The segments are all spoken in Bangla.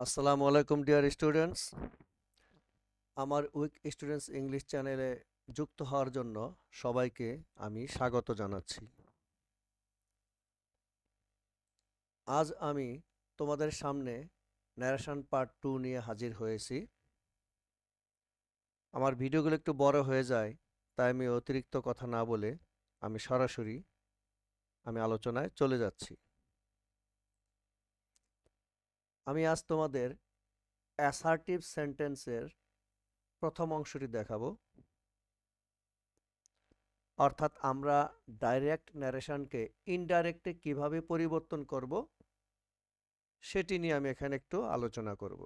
আসসালামু আলাইকুম ডিয়ার স্টুডেন্টস। আমার উইক স্টুডেন্টস ইংলিশ চ্যানেলে যুক্ত হওয়ার জন্য সবাইকে আমি স্বাগত জানাচ্ছি। আজ আমি তোমাদের সামনে ন্যারেশন পার্ট 2 নিয়ে হাজির হয়েছি। আমার ভিডিওগুলো একটু বড় হয়ে যায়, তাই আমি অতিরিক্ত কথা না বলে আমি সরাসরি আলোচনায় চলে যাচ্ছি। আমি আজ তোমাদের অ্যাসার্টিভ সেন্টেন্সের প্রথম অংশটি দেখাবো। অর্থাৎ আমরা ডাইরেক্ট ন্যারেশনকে ইনডাইরেক্টে কিভাবে পরিবর্তন করব সেটি নিয়ে আমি এখানে একটু আলোচনা করব।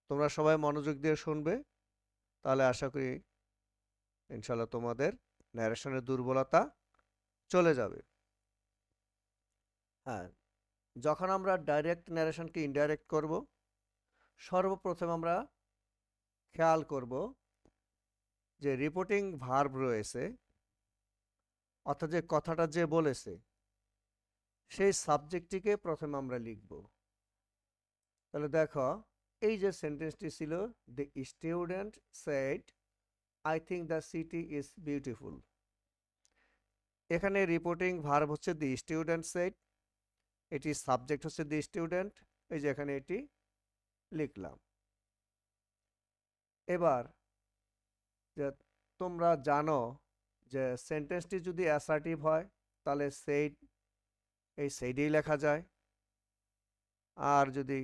তোমরা সবাই মনোযোগ দিয়ে শুনবে, তাহলে আশা করি ইনশাল্লাহ তোমাদের ন্যারেশনের দুর্বলতা চলে যাবে। হ্যাঁ, যখন আমরা ডাইরেক্ট ন্যারেশনকে ইনডাইরেক্ট করব, সর্বপ্রথম আমরা খেয়াল করব যে রিপোর্টিং ভার্ব রয়েছে, অর্থাৎ যে কথাটা যে বলেছে সেই সাবজেক্টটিকে প্রথমে আমরা লিখব। তাহলে দেখো, এই যে সেন্টেন্সটি ছিল, the student said I think the city is beautiful. এখানে রিপোর্টিং ভার্ব হচ্ছে দি স্টুডেন্ট সেড, এটি সাবজেক্ট হচ্ছে দি স্টুডেন্ট, এই যে এখানে এটি লিখলাম। এবার যে তোমরা জানো যে সেন্টেন্সটি যদি অ্যাসার্টিভ হয় তাহলে সেড, এই সেডেই লেখা যায়। আর যদি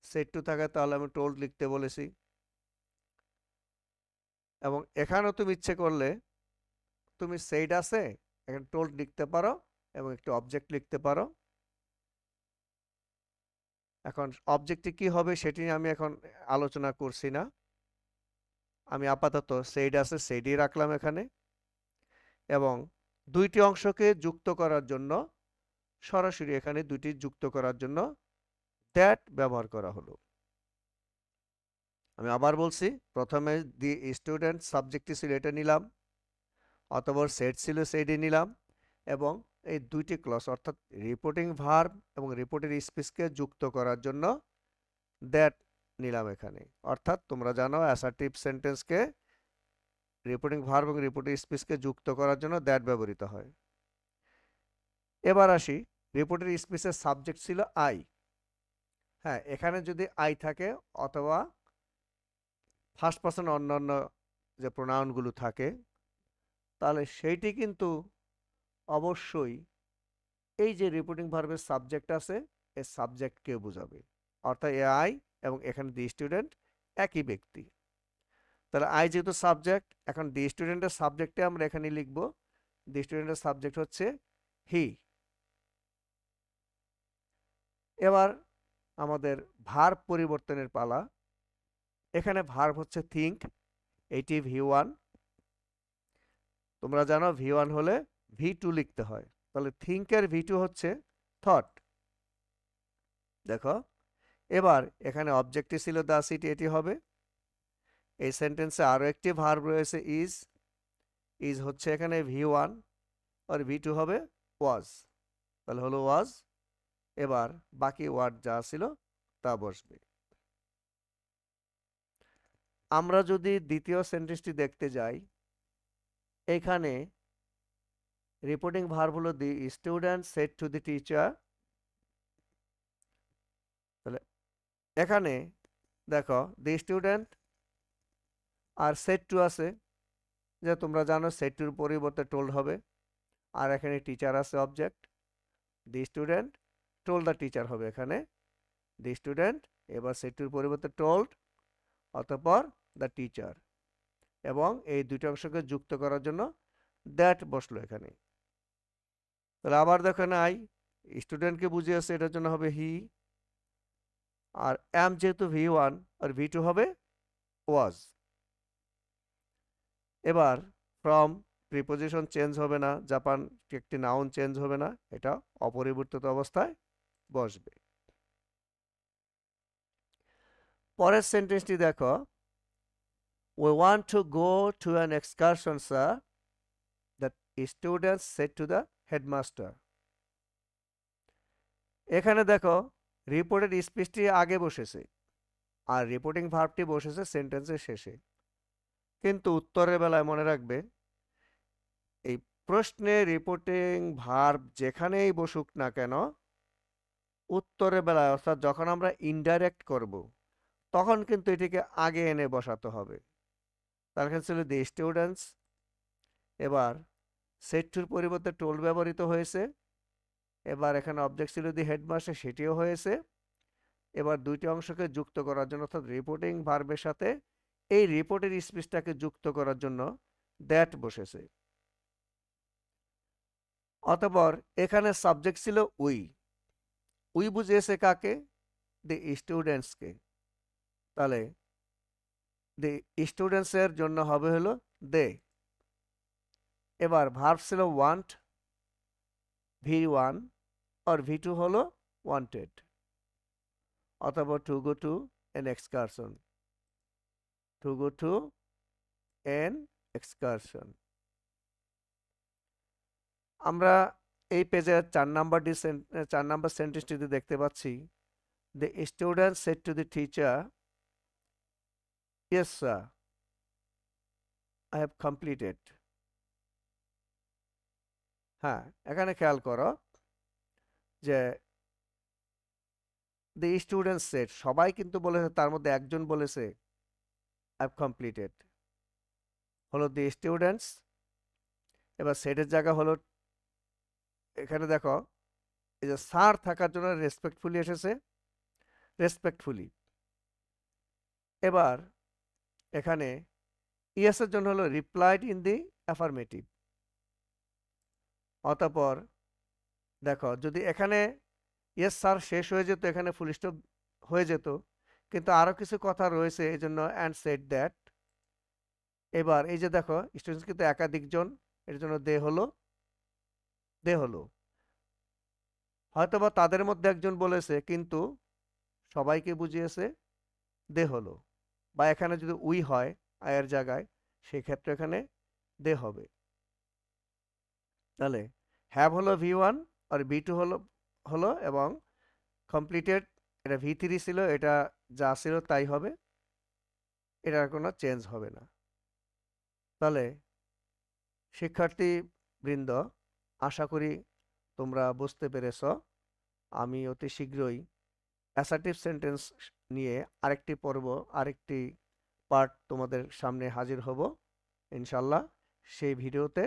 সেড টু থাকে তাহলে আমি টোল্ড লিখতে বলেছি। এবং এখানেও তুমি ইচ্ছে করলে তুমি সেড আছে এখানে টোল্ড লিখতে পারো এবং একটি অবজেক্ট লিখতে পারো। এখন অবজেক্টটি কি হবে সেটি নিয়ে আমি এখন আলোচনা করছি না, আমি আপাতত সেইড আছে সেইডই রাখলাম এখানে। এবং দুইটি অংশকে যুক্ত করার জন্য সরাসরি এখানে দুইটি যুক্ত করার জন্য দ্যাট ব্যবহার করা হলো। আমি আবার বলছি, প্রথমে দি স্টুডেন্ট সাবজেক্টটি ছিল এটা নিলাম, অথবা সেট ছিল সেইডই নিলাম, এবং এই দুইটি ক্লজ অর্থাৎ রিপোর্টিং ভার্ব এবং রিপোর্টের স্পিচকে যুক্ত করার জন্য দ্যাট নিলাম এখানে। অর্থাৎ তোমরা জানো অ্যাসার্টিভ সেন্টেন্সকে রিপোর্টিং ভার্ব এবং রিপোর্টিং স্পিচকে যুক্ত করার জন্য দ্যাট ব্যবহৃত হয়। এবার আসি, রিপোর্টের স্পিচের সাবজেক্ট ছিল আই। হ্যাঁ, এখানে যদি আই থাকে অথবা ফার্স্ট পারসন অন্যান্য যে প্রোনাউনগুলো থাকে, তাহলে সেইটি কিন্তু অবশ্যই এই যে রিপোর্টিং ভার্বের সাবজেক্ট আছে এই সাবজেক্টকে বোঝাবে। অর্থাৎ এ আই এবং এখানে দি স্টুডেন্ট একই ব্যক্তি। তাহলে আই যেহেতু সাবজেক্ট, এখন দি স্টুডেন্টের সাবজেক্টে আমরা এখানে লিখব, দি স্টুডেন্টের সাবজেক্ট হচ্ছে হি। এবার আমাদের ভার্ব পরিবর্তনের পালা। এখানে ভার্ব হচ্ছে থিঙ্ক, এইটি V1। তোমরা জানো V1 হলে V2 লিখতে হয়, তাহলে থিঙ্কের V2 হচ্ছে থট। দেখো, এবার এখানে অবজেক্টটি ছিল দ্য সিটি, এটি হবে। এই সেন্টেন্সে আরও একটি ভার্ব রয়েছে ইজ, ইজ হচ্ছে এখানে V1 আর V2 হবে ওয়াজ, তাহলে হলো ওয়াজ। এবার বাকি ওয়ার্ড যা ছিল তা বসবে। আমরা যদি দ্বিতীয় সেন্টেন্সটি দেখতে যাই, এখানে রিপোর্টিং ভার্ব হলো the student said to the teacher. তাহলে এখানে দেখো the student R said to আছে, যে তোমরা জানো সেড টুর পরিবর্তে টোল্ড হবে। আর এখানে টিচার আছে object, the student told the teacher হবে এখানে দি স্টুডেন্ট, এবার সেড টুর পরিবর্তে টোল্ড অতঃপর দ্য টিচার, এবং এই দুটি অংশকে যুক্ত করার জন্য দ্যাট বসলো এখানে। তাহলে আবার দেখো আই স্টুডেন্টকে বুঝিয়েছে, এটার জন্য হবে হি। আর এম যেহেতু V1 আর V2 হবে ওয়াজ। এবার ফ্রম প্রিপোজিশন চেঞ্জ হবে না, জাপান একটি নাউন চেঞ্জ হবে না, এটা অপরিবর্তিত অবস্থায় বসবে। পরের সেন্টেন্সটি দেখো, we want to go to an excursion sir, the students said to the headmaster। এখানে দেখো রিপোর্টের স্পিচটি আগে বসেছে আর রিপোর্টিং ভার্বটি বসেছে সেন্টেন্সের শেষে। কিন্তু উত্তরের বেলায় মনে রাখবে এই প্রশ্নে রিপোর্টিং ভার্ব যেখানেই বসুক না কেন, উত্তরের বেলায় অর্থাৎ যখন আমরা ইনডাইরেক্ট করব তখন কিন্তু এটিকে আগে এনে বসাতে হবে। তার কাছে ছিল দি স্টুডেন্টস, এবার সেট টুর পরিবর্তে টোল্ড ব্যবহৃত হয়েছে। এবার এখানে অবজেক্ট ছিল দি হেডমাস্টার, সেটিও হয়েছে। এবার দুইটি অংশকে যুক্ত করার জন্য অর্থাৎ রিপোর্টিং ভার্বের সাথে এই রিপোর্টের স্পিচটাকে যুক্ত করার জন্য দ্যাট বসেছে। অতঃপর এখানে সাবজেক্ট ছিল উই। উই বুঝিয়েছে কাকে? দি স্টুডেন্টসকে। তাহলে দি স্টুডেন্টসের জন্য হবে হলো দে। এবার ভার্ব ছিল ওয়ান্ট, V1 আর V2 হলো ওয়ান্টেড। অথবা to go to N excursion, to go to N excursion. আমরা এই পেজের 4 নাম্বার সেন্টেন্সটিতে দেখতে পাচ্ছি, the student said to the teacher, yes sir, I have completed. হ্যাঁ, এখানে খেয়াল করো যে দ্য স্টুডেন্ট সেড, সবাই কিন্তু বলেছে, তার মধ্যে একজন বলেছে আই হ্যাভ কমপ্লিটেড, হলো দ্য স্টুডেন্টস। এবার সেটের জায়গা হলো, এখানে দেখো এই যে স্যার থাকার জন্য রেসপেক্টফুলি এসেছে, রেসপেক্টফুলি। এবার এখানে ইয়েসের জন্য হলো রিপ্লাইড ইন দি অ্যাফার্মেটিভ। অতঃপর দেখো যদি এখানে ইয়েস স্যার শেষ হয়ে যেত, এখানে ফুল স্টপ হয়ে যেত, কিন্তু আরো কিছু কথা রয়েছে, এই জন্য অ্যান্ড সেড দ্যাট। এবার এই যে দেখো স্টুডেন্টস কিন্তু একাধিকজন, এর জন্য দে হলো, দে হলো। হয়তোবা তাদের মধ্যে একজন বলেছে কিন্তু সবাইকে বুঝিয়েছে, দে হলো। বা এখানে যদি উই হয় আয়ের জায়গায়, সেই ক্ষেত্রে এখানে দে হবে। তাহলে হ্যাভ হলো V1 আর V2 হলো হলো এবং কমপ্লিটেড এটা V3 ছিল, এটা যা ছিল তাই হবে, এটার কোনো চেঞ্জ হবে না। তাহলে শিক্ষার্থী বৃন্দ, আশা করি তোমরা বুঝতে পেরেছ। আমি অতি শীঘ্রই অ্যাসার্টিভ সেন্টেন্স নিয়ে আরেকটি পর্ব, আরেকটি পার্ট তোমাদের সামনে হাজির হব ইনশাল্লাহ। সেই ভিডিওতে